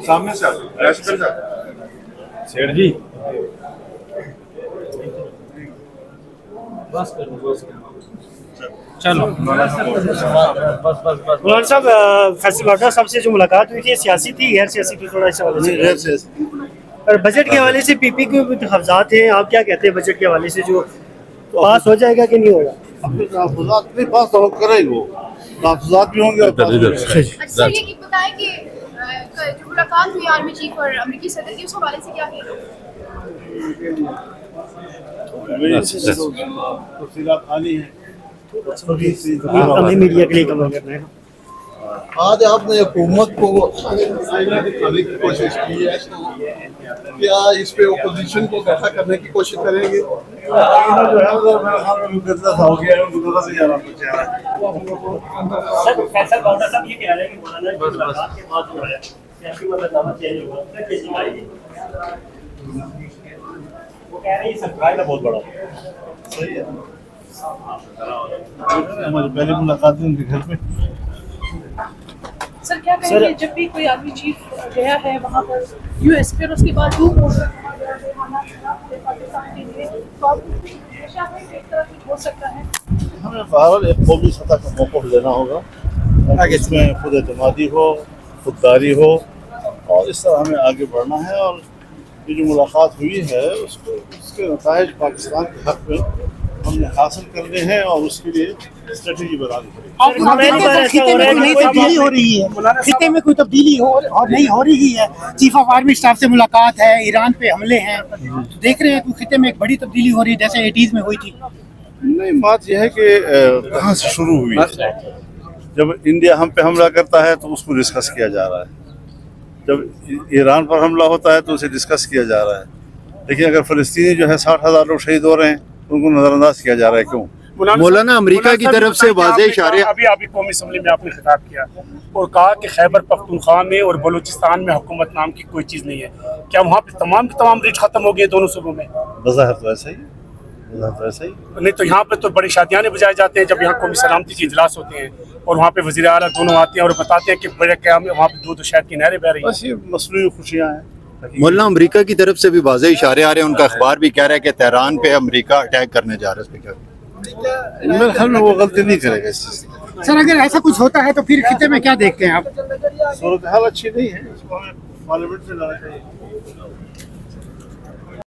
سامنے سے سیٹ جی چلو مولانا صاحب فیصل لاڈا صاحب سے جو ملاقات ہوئی تھی سیاسی تھی غیر سیاسی تھی تھوڑا اس حوالے سے اور بجٹ کے حوالے سے پی پی کے تحفظات ہیں آپ کیا کہتے ہیں بجٹ کے حوالے سے جو پاس ہو جائے گا کہ نہیں ہوگا؟ تحفظات نہیں پاس تو کرے گا وہ تحفظات بھی ہوں گے اچھا یہ بتائیں کہ جو ملاقات ہوئی آرمی چیف اور امریکی صدر کی اس حوالے سے کیا تفصیلات خالی ہیں ہمیں میڈیا کے لیے کم کرنا ہے. آج آپ نے حکومت کو دکھانے کی کوشش کی ہے کیا اس پہ اپوزیشن کو اکٹھا کرنے کی کوشش کریں گے؟ فیصل لاڈا صاحب یہ کہہ رہے ہیں کہ مولانا کی ملاقات کے بعد جو ہے سیاسی مطلب چینج ہوگا کیسی بات ہے وہ کہہ رہے ہیں سرپرائز ہے بہت بڑا. صحیح ہے ہماری پہلی ملاقات ان کے گھر پہ. سر کیا کہیں گے جب بھی کوئی آرمی چیف گیا ہے وہاں پر یو ایس پھر اس کے بعد پاکستان کے لیے تو آپ ایک طرح کچھ ہو سکتا ہے؟ ہمیں بہرحال ایک قومی سطح کا موقف لینا ہوگا تاکہ اس میں خود اعتمادی ہو خودداری ہو اور اس طرح ہمیں آگے بڑھنا ہے. اور یہ جو ملاقات ہوئی ہے اس کے نتائج پاکستان کے حق میں ہم نے حاصل کرنے ہیں اور اس کے لیے اسٹریٹجی بنانی پڑے گی. خطے میں کوئی تبدیلی ہو رہی ہے خطے میں کوئی تبدیلی اور نہیں ہو رہی ہے. چیف آف آرمی اسٹاف سے ملاقات ہے ایران پہ حملے ہیں دیکھ رہے ہیں کہ خطے میں ایک بڑی تبدیلی ہو رہی ہے جیسے 80s میں ہوئی تھی. نہیں بات یہ ہے کہ کہاں سے شروع ہوئی ہے. جب انڈیا ہم پہ حملہ کرتا ہے تو اس کو ڈسکس کیا جا رہا ہے. جب ایران پر حملہ ہوتا ہے تو اسے ڈسکس کیا جا رہا ہے. لیکن اگر فلسطینی جو ہے 60,000 لوگ شہید ہو رہے ہیں ان کو نظر انداز کیا جا رہا ہے. کیوں؟ مولانا امریکہ کی طرف سے واضح اشارے ابھی قومی اسمبلی میں آپ نے خطاب کیا اور کہا کہ خیبر پختونخوا میں اور بلوچستان میں حکومت نام کی کوئی چیز نہیں ہے. کیا وہاں پہ تمام کے تمام برج ختم ہو گئے دونوں صوبوں میں؟ بظاہر تو ایسا ہی نہیں تو یہاں پہ تو بڑی شادیاں بجائے جاتے ہیں جب یہاں قومی سلامتی کے اجلاس ہوتے ہیں اور وہاں پہ وزیر اعلیٰ دونوں آتے ہیں اور بتاتے ہیں کہ بڑے قیام میں وہاں پہ دو شہر کی نہریں بہ رہی ہیں. بس یہ مصنوعی خوشیاں ہیں. مولانا امریکہ کی طرف سے بھی واضح اشارے آ رہے ہیں ان کا اخبار بھی کہہ رہا ہے کہ تہران پہ امریکہ اٹیک کرنے جا رہا ہے. اس پہ کیا میرے خیال میں وہ غلطی نہیں کرے گا اس چیز. سر اگر ایسا کچھ ہوتا ہے تو پھر خطے میں کیا دیکھتے ہیں آپ؟ صورتحال اچھی نہیں ہے. اس کو ہمیں پارلیمنٹ میں لانا چاہیے.